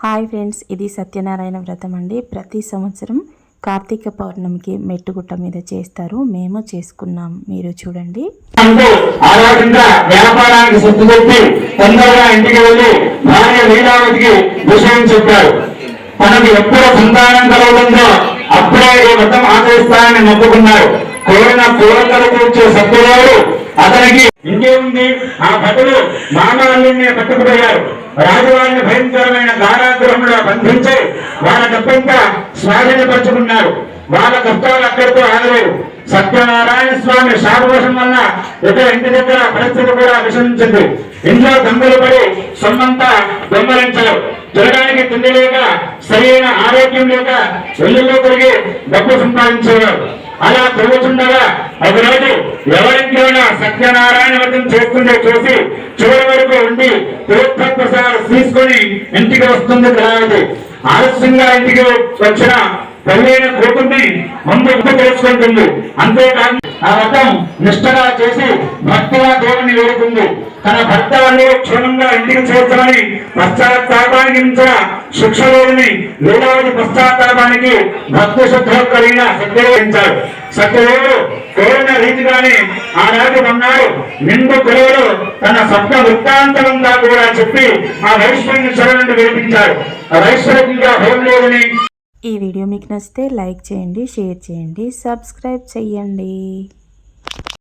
Hi friends, ఇది సత్యనారాయణ వ్రతం అండి. ప్రతి సంవత్సరం కార్తీక పౌర్ణమికి మెట్టుగుట్ట మీద చేస్తారు. మేము చేసుకున్నాం, మీరు చూడండి. వ్యాపారానికి సొత్తు పెట్టి తొందరగా ఇంటికి వెళ్ళి భార్య లీలావతికి విషయం చెప్పారు. తనకు ఎప్పుడు సంతానం కలుగుతుందో అప్పుడే ఈ వ్రతం ఆచరిస్తానని మొక్కుకున్నారు. కోరిన కోరికలు కూర్చే సత్యదేవుడు అతనికి ఇంకేముంది, ఆ భటులు మామల్ని పట్టుకుపోయారు. రాజువారిని భయంకరమైన కారాగృహంలో బంధించి వాళ్ళ డబ్బంతా స్వాధీనపరుచుకున్నారు. వాళ్ళ కష్టాలు అక్కడితో ఆగలేదు. సత్యనారాయణ స్వామి శాపదోషం వల్ల ఇక ఇంటి దగ్గర పరిస్థితి కూడా విషమించింది. ఇంట్లో దొంగలు పడి సొమ్మంతా దొంగలించారు. తిరగడానికి తిండి లేక, సరైన ఆరోగ్యం లేక వెల్లుల్లో తిరిగి డబ్బు సంపాదించేవారు. అలా తిరుగుతుండగా ఒకరోజు ఎవరింట్లోనూ సత్యనారాయణ వ్రతం చేస్తుండే చూసి చివరి వరకు ఉండి తీర్థ ప్రసాదం తీసుకొని ఇంటికి వస్తుంది కళావతి. ఆలస్యంగా ఇంటికి వచ్చిన పెళ్ళైన కూతుర్ని ముందు తెలుసుకుంటుంది. అంతేకాదు ఆ వ్రతం నిష్ఠగా చేసి భక్తిగా దేవుని వేడుకుంది. తన భర్త వల్లే క్షేమంగా ఇంటికి చేర్చమని పశ్చాత్తాపానికి మించిన శిక్ష లేదని లీలావతి పశ్చాత్తాపానికి భక్తి శుద్ధం కలిగిన సత్యదేవుడు. సత్యదేవుడు కోరిన రీతిగానే ఆనాటి ఉన్నాడు. నిండు కొలువులు తన స్వప్న వృత్తాంతంగా కూడా చెప్పి ఆ వైశ్వరుని శరణుని వినిపించాడు. ఆ వైశ్వరునిగా భయం లేదని. ఈ వీడియో మీకు నచ్చితే లైక్ చేయండి, షేర్ చేయండి, సబ్స్క్రైబ్ చేయండి.